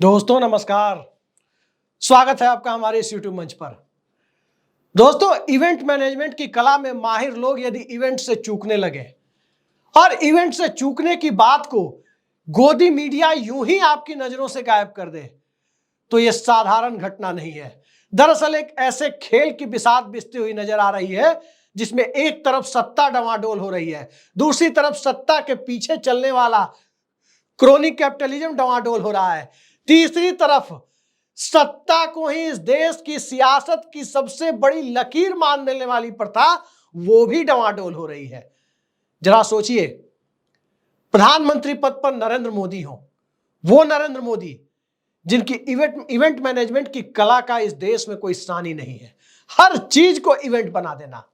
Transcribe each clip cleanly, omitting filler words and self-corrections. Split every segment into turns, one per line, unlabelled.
दोस्तों नमस्कार। स्वागत है आपका हमारे इस YouTube मंच पर। दोस्तों, इवेंट मैनेजमेंट की कला में माहिर लोग यदि इवेंट से चूकने लगे और इवेंट से चूकने की बात को गोदी मीडिया यूं ही आपकी नजरों से गायब कर दे तो यह साधारण घटना नहीं है। दरअसल एक ऐसे खेल की बिसात बिछती हुई नजर आ रही है जिसमें एक तरफ सत्ता डवाडोल हो रही है, दूसरी तरफ सत्ता के पीछे चलने वाला क्रोनी कैपिटलिज्म डवाडोल हो रहा है, तीसरी तरफ सत्ता को ही इस देश की सियासत की सबसे बड़ी लकीर मान लेने वाली प्रथा वो भी डवाडोल हो रही है। जरा सोचिए, प्रधानमंत्री पद पर नरेंद्र मोदी हो, वो नरेंद्र मोदी जिनकी इवेंट मैनेजमेंट की कला का इस देश में कोई सानी नहीं है। हर चीज को इवेंट बना देना,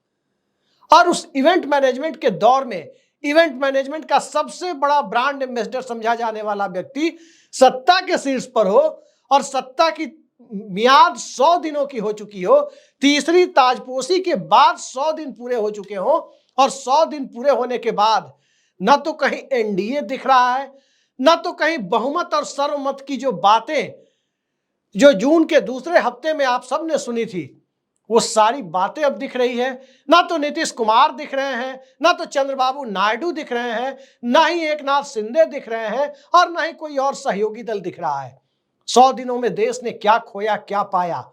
और उस इवेंट मैनेजमेंट के दौर में इवेंट मैनेजमेंट का सबसे बड़ा ब्रांड एम्बेसडर समझा जाने वाला व्यक्ति सत्ता के शीर्ष पर हो और सत्ता की मियाद 100 दिनों की हो चुकी हो, तीसरी ताजपोशी के बाद 100 दिन पूरे हो चुके हो, और 100 दिन पूरे होने के बाद न तो कहीं एनडीए दिख रहा है, न तो कहीं बहुमत और सर्वमत की जो बातें जो जून के दूसरे हफ्ते में आप सबने सुनी थी, वो सारी बातें अब दिख रही है। ना तो नीतीश कुमार दिख रहे हैं, ना तो चंद्रबाबू नायडू दिख रहे हैं, ना ही एकनाथ शिंदे दिख रहे हैं, और ना ही कोई और सहयोगी दल दिख रहा है। 100 दिनों में देश ने क्या खोया, क्या पाया?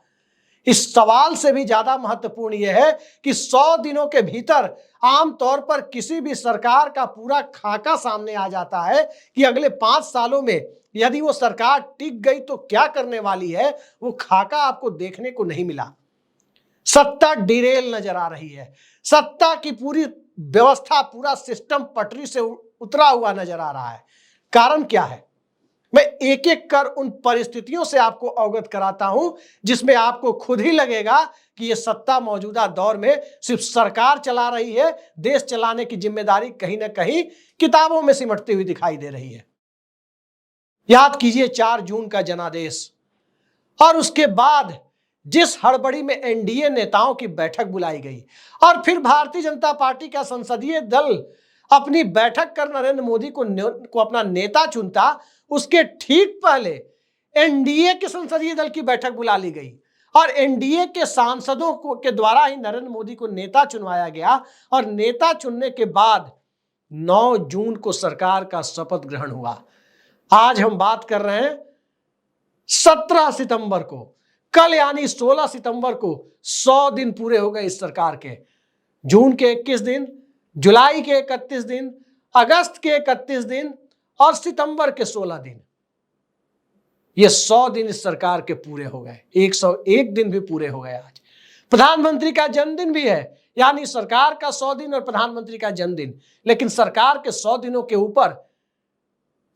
इस सवाल से भी ज्यादा महत्वपूर्ण यह है कि 100 दिनों के भीतर आमतौर पर किसी भी सरकार का पूरा खाका सामने आ जाता है कि अगले 5 सालों में यदि वो सरकार टिक गई तो क्या करने वाली है। वो खाका आपको देखने को नहीं मिला। सत्ता डिरेल नजर आ रही है, सत्ता की पूरी व्यवस्था, पूरा सिस्टम पटरी से उतरा हुआ नजर आ रहा है। कारण क्या है? मैं एक एक कर उन परिस्थितियों से आपको अवगत कराता हूं जिसमें आपको खुद ही लगेगा कि यह सत्ता मौजूदा दौर में सिर्फ सरकार चला रही है, देश चलाने की जिम्मेदारी कहीं ना कहीं किताबों में सिमटती हुई दिखाई दे रही है। याद कीजिए 4 जून का जनादेश, और उसके बाद जिस हड़बड़ी में एनडीए नेताओं की बैठक बुलाई गई और फिर भारतीय जनता पार्टी का संसदीय दल अपनी बैठक कर नरेंद्र मोदी को अपना नेता चुनता, उसके ठीक पहले एनडीए के संसदीय दल की बैठक बुला ली गई और एनडीए के सांसदों के द्वारा ही नरेंद्र मोदी को नेता चुनवाया गया, और नेता चुनने के बाद 9 जून को सरकार का शपथ ग्रहण हुआ। आज हम बात कर रहे हैं 17 सितंबर को, कल यानी 16 सितंबर को 100 दिन पूरे हो गए इस सरकार के। जून के 21 दिन, जुलाई के 31 दिन, अगस्त के 31 दिन और सितंबर के 16 दिन, ये 100 दिन इस सरकार के पूरे हो गए। 101 दिन भी पूरे हो गए। आज प्रधानमंत्री का जन्मदिन भी है, यानी सरकार का 100 दिन और प्रधानमंत्री का जन्मदिन। लेकिन सरकार के 100 दिनों के ऊपर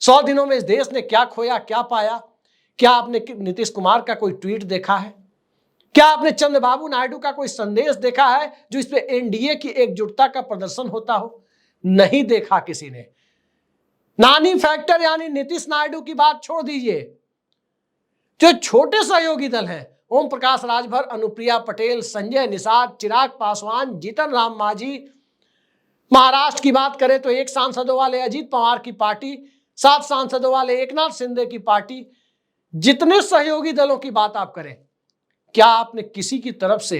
100 दिनों में इस देश ने क्या खोया, क्या पाया? क्या आपने नीतीश कुमार का कोई ट्वीट देखा है? क्या आपने चंद्रबाबू नायडू का कोई संदेश देखा है जो इस पे एनडीए की एकजुटता का प्रदर्शन होता हो? नहीं देखा किसी ने। नानी फैक्टर यानी नीतीश नायडू की बात छोड़ दीजिए, जो छोटे सहयोगी दल हैं, ओम प्रकाश राजभर, अनुप्रिया पटेल, संजय निषाद, चिराग पासवान, जीतन राम मांझी, महाराष्ट्र की बात करें तो 1 सांसदों वाले अजीत पवार की पार्टी, 7 सांसदों वाले एकनाथ शिंदे की पार्टी, जितने सहयोगी दलों की बात आप करें, क्या आपने किसी की तरफ से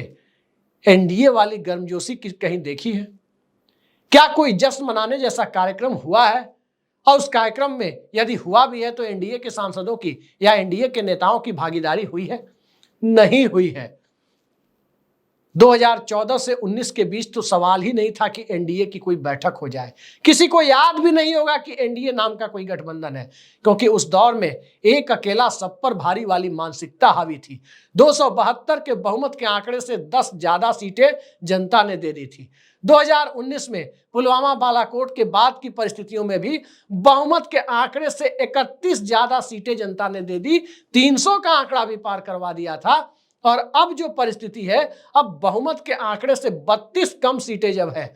एनडीए वाली गर्मजोशी कहीं देखी है? क्या कोई जश्न मनाने जैसा कार्यक्रम हुआ है? और उस कार्यक्रम में यदि हुआ भी है तो एनडीए के सांसदों की या एनडीए के नेताओं की भागीदारी हुई है? नहीं हुई है। 2014 से 19 के बीच तो सवाल ही नहीं था कि एनडीए की कोई बैठक हो जाए। किसी को याद भी नहीं होगा कि एनडीए नाम का कोई गठबंधन है, क्योंकि उस दौर में एक अकेला सब पर भारी वाली मानसिकता हावी थी। 272 के बहुमत के आंकड़े से 10 ज्यादा सीटें जनता ने दे दी थी। 2019 में पुलवामा बालाकोट के बाद की परिस्थितियों में भी बहुमत के आंकड़े से 31 ज्यादा सीटें जनता ने दे दी, 300 का आंकड़ा भी पार करवा दिया था। और अब जो परिस्थिति है, अब बहुमत के आंकड़े से 32 कम सीटें जब है,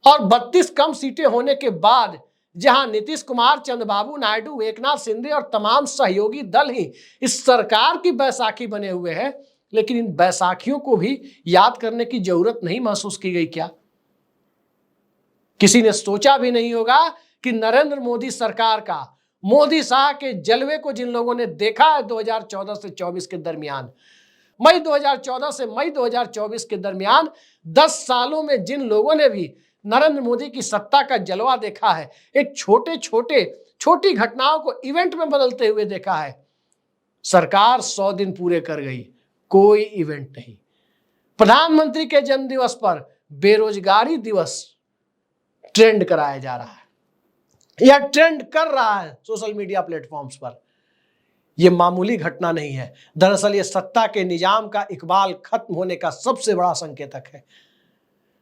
और 32 कम सीटें होने के बाद जहां नीतीश कुमार, चंद्रबाबू नायडू, एकनाथ शिंदे और तमाम सहयोगी दल ही इस सरकार की बैसाखी बने हुए हैं, लेकिन इन बैसाखियों को भी याद करने की जरूरत नहीं महसूस की गई क्या? किसी ने सोचा भी नहीं होगा कि नरेंद्र मोदी सरकार का मोदी शाह के जलवे को जिन लोगों ने देखा है 2014 से 24 के दरमियान, मई 2014 से मई 2024 के दरमियान 10 सालों में जिन लोगों ने भी नरेंद्र मोदी की सत्ता का जलवा देखा है, एक छोटी घटनाओं को इवेंट में बदलते हुए देखा है। सरकार 100 दिन पूरे कर गई, कोई इवेंट नहीं। प्रधानमंत्री के जन्म दिवस पर बेरोजगारी दिवस ट्रेंड कराया जा रहा है या ट्रेंड कर रहा है सोशल मीडिया प्लेटफॉर्म्स पर। यह मामूली घटना नहीं है, दरअसल यह सत्ता के निजाम का इकबाल खत्म होने का सबसे बड़ा संकेतक है।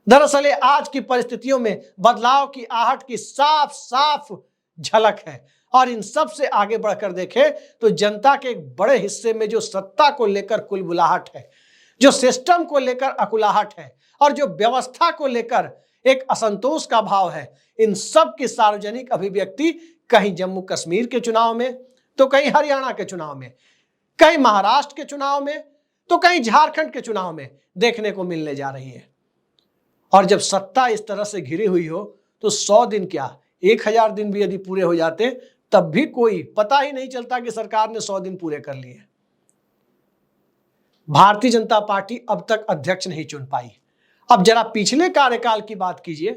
दरअसल ये आज की परिस्थितियों में बदलाव की आहट की साफ साफ झलक है। और इन सब से आगे बढ़कर देखें तो जनता के एक बड़े हिस्से में जो सत्ता को लेकर कुलबुलाहट है, जो सिस्टम को लेकर अकुलाहट है और जो व्यवस्था को लेकर एक असंतोष का भाव है, इन सब की सार्वजनिक अभिव्यक्ति कहीं जम्मू कश्मीर के चुनाव में, तो कहीं हरियाणा के चुनाव में, कहीं महाराष्ट्र के चुनाव में, तो कहीं झारखंड के चुनाव में देखने को मिलने जा रही है। और जब सत्ता इस तरह से घिरी हुई हो तो 100 दिन क्या 1000 दिन भी यदि पूरे हो जाते तब भी कोई पता ही नहीं चलता कि सरकार ने 100 दिन पूरे कर लिए। भारतीय जनता पार्टी अब तक अध्यक्ष नहीं चुन पाई। अब जरा पिछले कार्यकाल की बात कीजिए,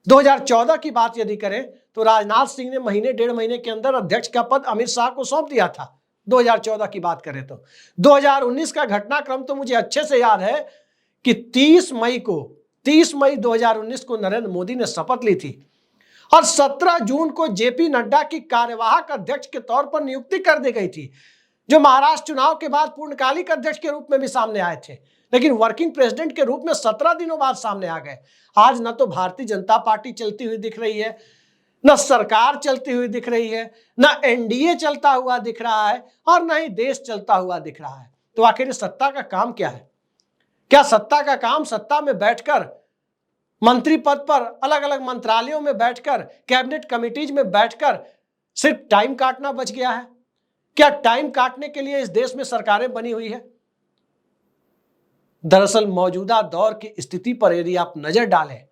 2014 की बात यदि करें तो राजनाथ सिंह ने महीने 1.5 महीने के अंदर अध्यक्ष का पद अमित शाह को सौंप दिया था। 2014 की बात करें तो 2019 का घटनाक्रम तो मुझे अच्छे से याद है कि 30 मई 2019 को नरेंद्र मोदी ने शपथ ली थी और 17 जून को जेपी नड्डा की कार्यवाहक अध्यक्ष के तौर पर नियुक्ति कर दी गई थी, जो महाराष्ट्र चुनाव के बाद पूर्णकालिक अध्यक्ष के रूप में भी सामने आए थे, लेकिन वर्किंग प्रेसिडेंट के रूप में 17 दिनों बाद सामने आ गए। आज न तो भारतीय जनता पार्टी चलती हुई दिख रही है, न सरकार चलती हुई दिख रही है, न एनडीए चलता हुआ दिख रहा है और न ही देश चलता हुआ दिख रहा है। तो आखिर सत्ता का काम क्या है? क्या सत्ता का काम सत्ता में बैठकर, मंत्री पद पर, अलग अलग मंत्रालयों में बैठकर, कैबिनेट कमिटीज में बैठकर सिर्फ टाइम काटना बच गया है? क्या टाइम काटने के लिए इस देश में सरकारें बनी हुई है? दरअसल मौजूदा दौर की स्थिति पर यदि आप नजर डालें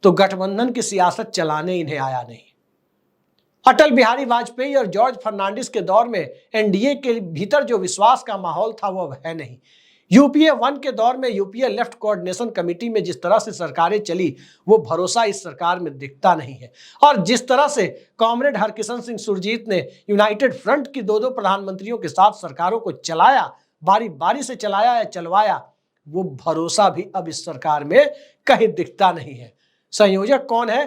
तो गठबंधन की सियासत चलाने इन्हें आया नहीं। अटल बिहारी वाजपेयी और जॉर्ज फर्नांडिस के दौर में एनडीए के भीतर जो विश्वास का माहौल था वो अब है नहीं। यूपीए 1 के दौर में यूपीए लेफ्ट कोऑर्डिनेशन कमेटी में जिस तरह से सरकारें चली वो भरोसा इस सरकार में दिखता नहीं है। और जिस तरह से कॉमरेड हरकिशन सिंह सुरजीत ने यूनाइटेड फ्रंट की 2 प्रधानमंत्रियों के साथ सरकारों को चलाया, बारी बारी से चलाया या चलवाया, वो भरोसा भी अब इस सरकार में कहीं दिखता नहीं है। संयोजक कौन है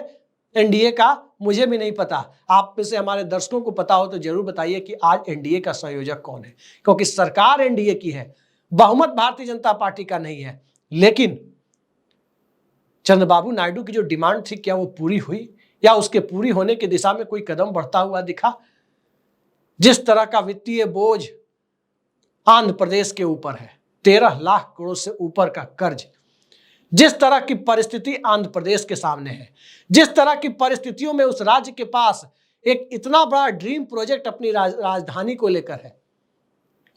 एनडीए का मुझे भी नहीं पता, आप में से हमारे दर्शकों को पता हो तो जरूर बताइए कि आज एनडीए का संयोजक कौन है, क्योंकि सरकार एनडीए की है, बहुमत भारतीय जनता पार्टी का नहीं है। लेकिन चंद्रबाबू नायडू की जो डिमांड थी क्या वो पूरी हुई या उसके पूरी होने की दिशा में कोई कदम बढ़ता हुआ दिखा? जिस तरह का वित्तीय बोझ आंध्र प्रदेश के ऊपर है, 13 लाख करोड़ से ऊपर का कर्ज, जिस तरह की परिस्थिति आंध्र प्रदेश के सामने है, जिस तरह की परिस्थितियों में उस राज्य के पास एक इतना बड़ा ड्रीम प्रोजेक्ट अपनी राजधानी को लेकर है,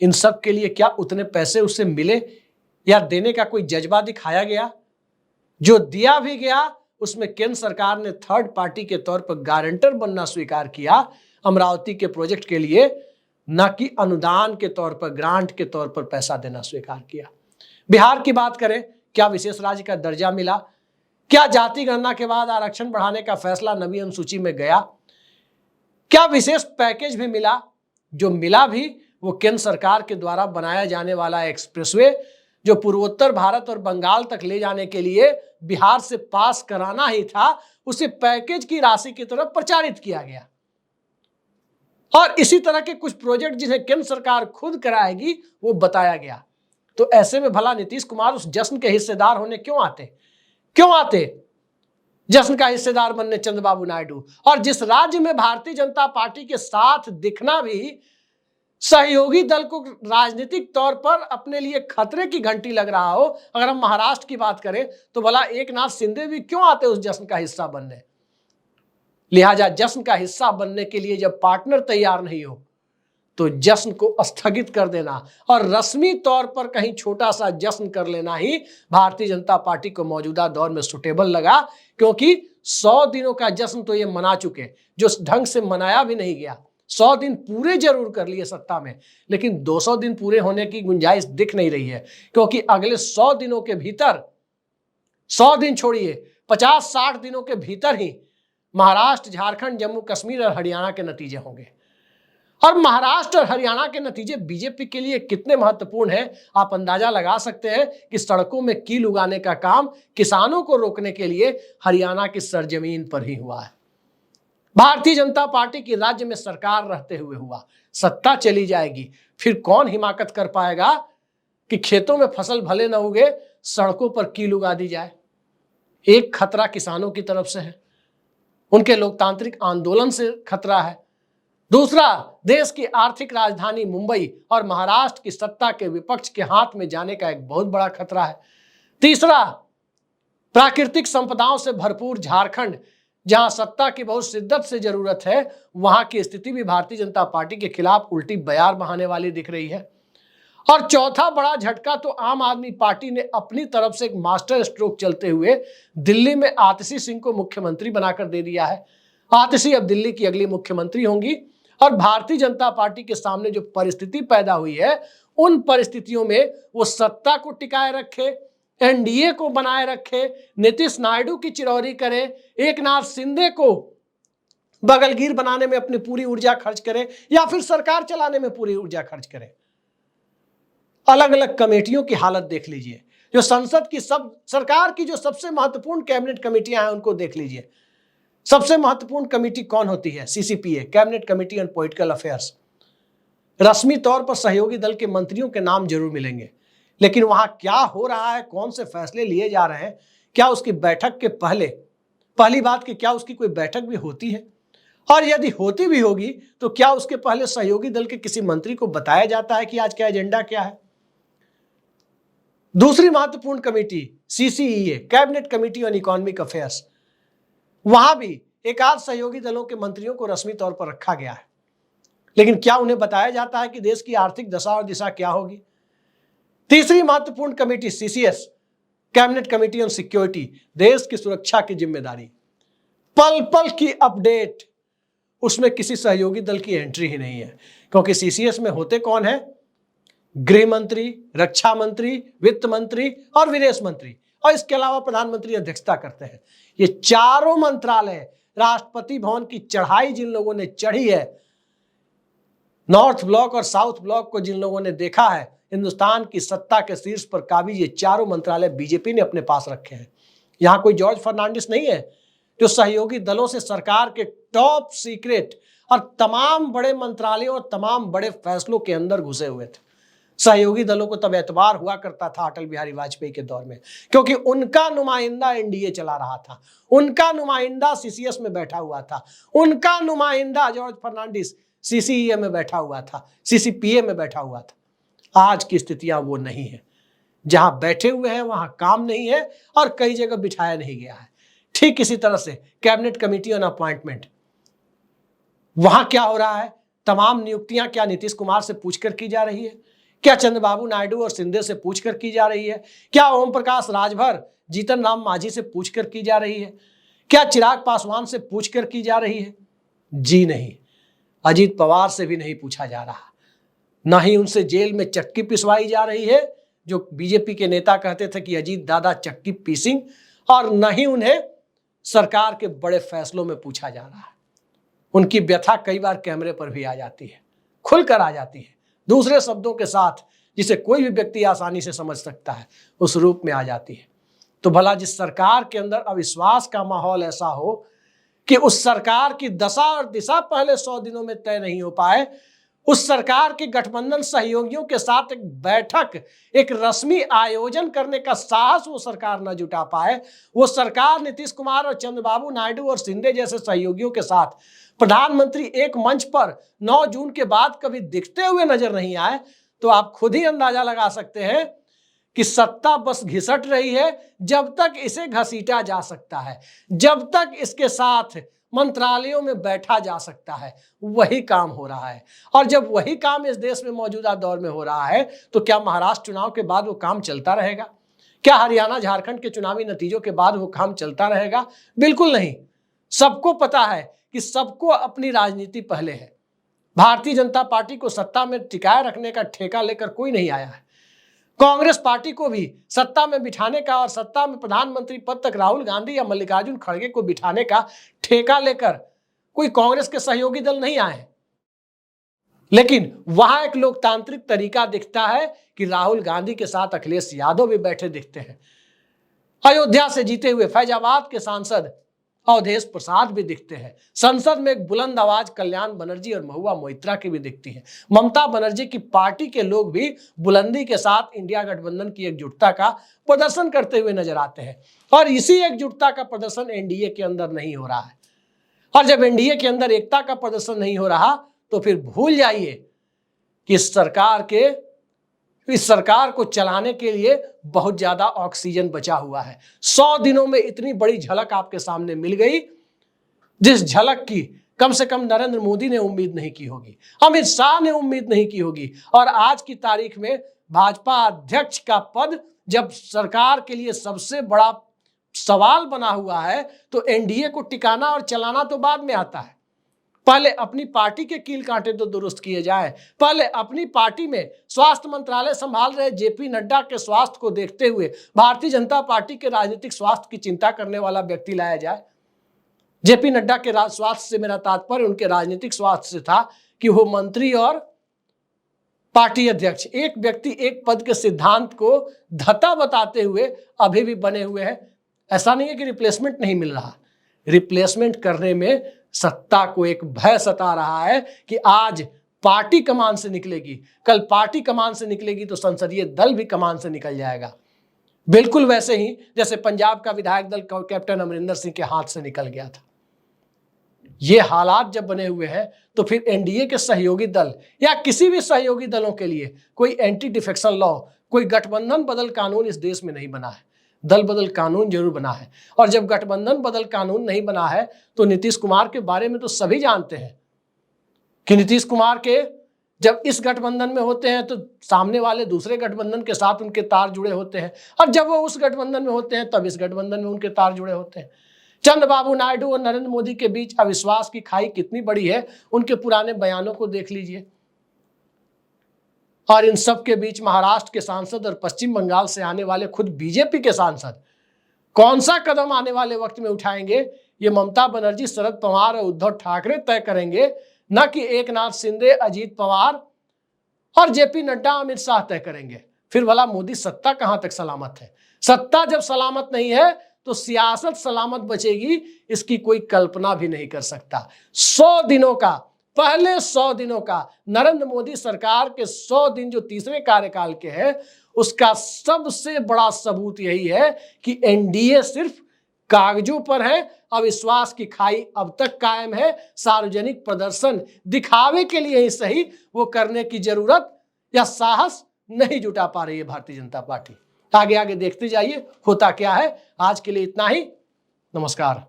इन सब के लिए क्या उतने पैसे उससे मिले या देने का कोई जज्बा दिखाया गया? जो दिया भी गया उसमें केंद्र सरकार ने थर्ड पार्टी के तौर पर गारंटर बनना स्वीकार किया अमरावती के प्रोजेक्ट के लिए, न कि अनुदान के तौर पर, ग्रांट के तौर पर पैसा देना स्वीकार किया। बिहार की बात करें, क्या विशेष राज्य का दर्जा मिला? क्या जाति गणना के बाद आरक्षण बढ़ाने का फैसला नवी अनुसूची में गया? क्या विशेष पैकेज भी मिला? जो मिला भी वो केंद्र सरकार के द्वारा बनाया जाने वाला एक्सप्रेसवे जो पूर्वोत्तर भारत और बंगाल तक ले जाने के लिए बिहार से पास कराना ही था, उसे पैकेज की राशि की तरफ प्रचारित किया गया। और इसी तरह के कुछ प्रोजेक्ट जिन्हें केंद्र सरकार खुद कराएगी वो बताया गया। तो ऐसे में भला नीतीश कुमार उस जश्न के हिस्सेदार होने क्यों आते जश्न का हिस्सेदार बनने चंद्रबाबू नायडू? और जिस राज्य में भारतीय जनता पार्टी के साथ दिखना भी सहयोगी दल को राजनीतिक तौर पर अपने लिए खतरे की घंटी लग रहा हो, अगर हम महाराष्ट्र की बात करें तो भला एकनाथ शिंदे भी क्यों आते उस जश्न का हिस्सा बनने? लिहाजा जश्न का हिस्सा बनने के लिए जब पार्टनर तैयार नहीं हो तो जश्न को स्थगित कर देना और रस्मी तौर पर कहीं छोटा सा जश्न कर लेना ही भारतीय जनता पार्टी को मौजूदा दौर में सुटेबल लगा, क्योंकि 100 दिनों का जश्न तो ये मना चुके, जो ढंग से मनाया भी नहीं गया। 100 दिन पूरे जरूर कर लिए सत्ता में, लेकिन 200 दिन पूरे होने की गुंजाइश दिख नहीं रही है, क्योंकि अगले 100 दिनों के भीतर, 100 दिन छोड़िए, 50-60 दिनों के भीतर ही महाराष्ट्र, झारखंड, जम्मू कश्मीर और हरियाणा के नतीजे होंगे। और महाराष्ट्र और हरियाणा के नतीजे बीजेपी के लिए कितने महत्वपूर्ण हैं, आप अंदाजा लगा सकते हैं कि सड़कों में कील उगाने का काम किसानों को रोकने के लिए हरियाणा की सरजमीन पर ही हुआ है। भारतीय जनता पार्टी की राज्य में सरकार रहते हुए हुआ, सत्ता चली जाएगी, फिर कौन हिमाकत कर पाएगा कि खेतों में फसल भले न उगे, सड़कों पर कील उगा दी जाए। एक खतरा किसानों की तरफ से है, उनके लोकतांत्रिक आंदोलन से खतरा है। दूसरा, देश की आर्थिक राजधानी मुंबई और महाराष्ट्र की सत्ता के विपक्ष के हाथ में जाने का एक बहुत बड़ा खतरा है। तीसरा, प्राकृतिक संपदाओं से भरपूर झारखंड, जहां सत्ता की बहुत शिद्दत से जरूरत है, वहां की स्थिति भी भारतीय जनता पार्टी के खिलाफ उल्टी बयार बहाने वाली दिख रही है। और चौथा बड़ा झटका तो आम आदमी पार्टी ने अपनी तरफ से एक मास्टर स्ट्रोक चलते हुए दिल्ली में आतिशी सिंह को मुख्यमंत्री बनाकर दे दिया है। आतिशी अब दिल्ली की अगली मुख्यमंत्री होंगी और भारतीय जनता पार्टी के सामने जो परिस्थिति पैदा हुई है, उन परिस्थितियों में वो सत्ता को टिकाए रखे, एनडीए को बनाए रखे, नीतीश नायडू की चिरौरी करे, एकनाथ शिंदे को बगलगीर बनाने में अपनी पूरी ऊर्जा खर्च करे, या फिर सरकार चलाने में पूरी ऊर्जा खर्च करे। अलग अलग कमेटियों की हालत देख लीजिए, जो संसद की सरकार की जो सबसे महत्वपूर्ण कैबिनेट कमेटियां हैं उनको देख लीजिए। सबसे महत्वपूर्ण कमेटी कौन होती है? CCPA, cabinet committee on political affairs. रस्मी तौर पर सहयोगी दल के मंत्रियों के नाम जरूर मिलेंगे, लेकिन वहां क्या हो रहा है, कौन से फैसले लिए जा रहे हैं, क्या उसकी बैठक के पहली बात कि क्या उसकी कोई बैठक भी होती है, और यदि होती भी होगी तो क्या उसके पहले सहयोगी दल के किसी मंत्री को बताया जाता है कि आज का एजेंडा क्या है? दूसरी महत्वपूर्ण committee CCEA, cabinet committee on economic affairs, वहां भी एक आध सहयोगी दलों के मंत्रियों को रस्मी तौर पर रखा गया है, लेकिन क्या उन्हें बताया जाता है कि देश की आर्थिक दशा और दिशा क्या होगी? तीसरी महत्वपूर्ण committee CCS, cabinet committee on security, देश की सुरक्षा की जिम्मेदारी, पल पल की अपडेट, उसमें किसी सहयोगी दल की एंट्री ही नहीं है, क्योंकि सीसीएस में होते कौन है? गृह मंत्री, रक्षा मंत्री, वित्त मंत्री और विदेश मंत्री, और इसके अलावा प्रधानमंत्री अध्यक्षता करते हैं। ये चारों मंत्रालय, राष्ट्रपति भवन की चढ़ाई जिन लोगों ने चढ़ी है, नॉर्थ ब्लॉक और साउथ ब्लॉक को जिन लोगों ने देखा है, हिंदुस्तान की सत्ता के शीर्ष पर काबिज ये चारों मंत्रालय बीजेपी ने अपने पास रखे हैं। यहां कोई जॉर्ज फर्नांडिस नहीं है जो सहयोगी दलों से सरकार के टॉप सीक्रेट और तमाम बड़े मंत्रालयों और तमाम बड़े फैसलों के अंदर घुसे हुए थे। सहयोगी दलों को तब एतबार हुआ करता था अटल बिहारी वाजपेयी के दौर में, क्योंकि उनका नुमाइंदा एनडीए चला रहा था, उनका नुमाइंदा सीसीएस में बैठा हुआ था, उनका नुमाइंदा जॉर्ज फर्नांडिस सीसीईए में बैठा हुआ था, सीसीपीए में बैठा हुआ था। आज की स्थितियां वो नहीं है, जहां बैठे हुए हैं वहां काम नहीं है और कई जगह बिठाया नहीं गया है। ठीक इसी तरह से कैबिनेट कमेटी ऑन अपॉइंटमेंट, वहां क्या हो रहा है? तमाम नियुक्तियां क्या नीतीश कुमार से पूछकर की जा रही है? क्या चंद्रबाबू नायडू और शिंदे से पूछकर की जा रही है? क्या ओम प्रकाश राजभर, जीतन राम मांझी से पूछकर की जा रही है? क्या चिराग पासवान से पूछकर की जा रही है? जी नहीं, अजीत पवार से भी नहीं पूछा जा रहा, ना ही उनसे जेल में चक्की पिसवाई जा रही है, जो बीजेपी के नेता कहते थे कि अजीत दादा चक्की पीसिंग, और न ही उन्हें सरकार के बड़े फैसलों में पूछा जा रहा है। उनकी व्यथा कई बार कैमरे पर भी आ जाती है, खुलकर आ जाती है, दूसरे शब्दों के साथ, जिसे कोई भी व्यक्ति आसानी से समझ सकता है, उस रूप में आ जाती है। तो भला जिस सरकार के अंदर अविश्वास का माहौल ऐसा हो कि उस सरकार की दशा और दिशा पहले 100 दिनों में तय नहीं हो पाए, उस सरकार के गठबंधन सहयोगियों के साथ एक बैठक, एक रस्मी आयोजन करने का साहस वो सरकार न जुटा पाए, वो सरकार नीतीश कुमार और चंद्रबाबू नायडू और शिंदे जैसे सहयोगियों के साथ प्रधानमंत्री एक मंच पर 9 जून के बाद कभी दिखते हुए नजर नहीं आए, तो आप खुद ही अंदाजा लगा सकते हैं कि सत्ता बस घिसट रही है। जब तक इसे घसीटा जा सकता है, जब तक इसके साथ मंत्रालयों में बैठा जा सकता है, वही काम हो रहा है। और जब वही काम इस देश में मौजूदा दौर में हो रहा है, तो क्या महाराष्ट्र चुनाव के बाद वो काम चलता रहेगा? क्या हरियाणा झारखंड के चुनावी नतीजों के बाद वो काम चलता रहेगा? बिल्कुल नहीं। सबको पता है कि सबको अपनी राजनीति पहले है। भारतीय जनता पार्टी को सत्ता में टिकाए रखने का ठेका लेकर कोई नहीं आया है। कांग्रेस पार्टी को भी सत्ता में बिठाने का और सत्ता में प्रधानमंत्री पद तक राहुल गांधी या मल्लिकार्जुन खड़गे को बिठाने का ठेका लेकर कोई कांग्रेस के सहयोगी दल नहीं आए। लेकिन वहां एक लोकतांत्रिक तरीका दिखता है कि राहुल गांधी के साथ अखिलेश यादव भी बैठे दिखते हैं। अयोध्या से जीते हुए फैजाबाद के सांसद अवधेश प्रसाद भी दिखते हैं। संसद में एक बुलंद आवाज कल्याण बनर्जी और महुआ मोइत्रा की भी दिखती है। ममता बनर्जी की पार्टी के लोग भी बुलंदी के साथ इंडिया गठबंधन की एकजुटता का प्रदर्शन करते हुए नजर आते हैं। और इसी एकजुटता का प्रदर्शन एनडीए के अंदर नहीं हो रहा है। और जब एनडीए के अंदर एकता का प्रदर्शन नहीं हो रहा तो फिर भूल जाइए कि इस सरकार को चलाने के लिए बहुत ज्यादा ऑक्सीजन बचा हुआ है। 100 दिनों में इतनी बड़ी झलक आपके सामने मिल गई, जिस झलक की कम से कम नरेंद्र मोदी ने उम्मीद नहीं की होगी, अमित शाह ने उम्मीद नहीं की होगी। और आज की तारीख में भाजपा अध्यक्ष का पद जब सरकार के लिए सबसे बड़ा सवाल बना हुआ है तो एनडीए को टिकाना और चलाना तो बाद में आता है। पहले अपनी पार्टी के कील कांटे तो दुरुस्त किए जाए। पहले अपनी पार्टी में स्वास्थ्य मंत्रालय संभाल रहे जेपी नड्डा के स्वास्थ्य को देखते हुए भारतीय जनता पार्टी के राजनीतिक स्वास्थ्य की चिंता करने वाला व्यक्ति लाया जाए। जेपी नड्डा के स्वास्थ्य से मेरा तात्पर्य उनके राजनीतिक स्वास्थ्य से था कि वो मंत्री और पार्टी अध्यक्ष एक व्यक्ति एक पद के सिद्धांत को धता बताते हुए अभी भी बने हुए हैं। ऐसा नहीं है कि रिप्लेसमेंट नहीं मिल रहा, रिप्लेसमेंट करने में सत्ता को एक भय सता रहा है कि आज पार्टी कमान से निकलेगी, कल पार्टी कमान से निकलेगी तो संसदीय दल भी कमान से निकल जाएगा। बिल्कुल वैसे ही जैसे पंजाब का विधायक दल कैप्टन अमरिंदर सिंह के हाथ से निकल गया था। ये हालात जब बने हुए हैं तो फिर एनडीए के सहयोगी दल या किसी भी सहयोगी दलों के लिए कोई एंटी डिफेक्शन लॉ, कोई गठबंधन बदल कानून इस देश में नहीं बना है। दल बदल कानून जरूर बना है। और जब गठबंधन बदल कानून नहीं बना है तो नीतीश कुमार के बारे में तो सभी जानते हैं कि नीतीश कुमार के जब इस गठबंधन में होते हैं तो सामने वाले दूसरे गठबंधन के साथ उनके तार जुड़े होते हैं, और जब वो उस गठबंधन में होते हैं तब इस गठबंधन में उनके तार जुड़े होते हैं। चंद्रबाबू नायडू और नरेंद्र मोदी के बीच अविश्वास की खाई कितनी बड़ी है, उनके पुराने बयानों को देख लीजिए। और इन सब के बीच महाराष्ट्र के सांसद और पश्चिम बंगाल से आने वाले खुद बीजेपी के सांसद कौन सा कदम आने वाले वक्त में उठाएंगे, ये ममता बनर्जी, शरद पवार और उद्धव ठाकरे तय करेंगे, न कि एकनाथ शिंदे, अजीत पवार और जेपी नड्डा, अमित शाह तय करेंगे। फिर भला मोदी सत्ता कहां तक सलामत है? सत्ता जब सलामत नहीं है तो सियासत सलामत बचेगी, इसकी कोई कल्पना भी नहीं कर सकता। 100 दिनों का, पहले 100 दिनों का नरेंद्र मोदी सरकार के 100 दिन जो तीसरे कार्यकाल के हैं, उसका सबसे बड़ा सबूत यही है कि एनडीए सिर्फ कागजों पर है, अविश्वास की खाई अब तक कायम है। सार्वजनिक प्रदर्शन दिखावे के लिए ही सही वो करने की जरूरत या साहस नहीं जुटा पा रही है भारतीय जनता पार्टी। आगे आगे देखते जाइए होता क्या है। आज के लिए इतना ही, नमस्कार।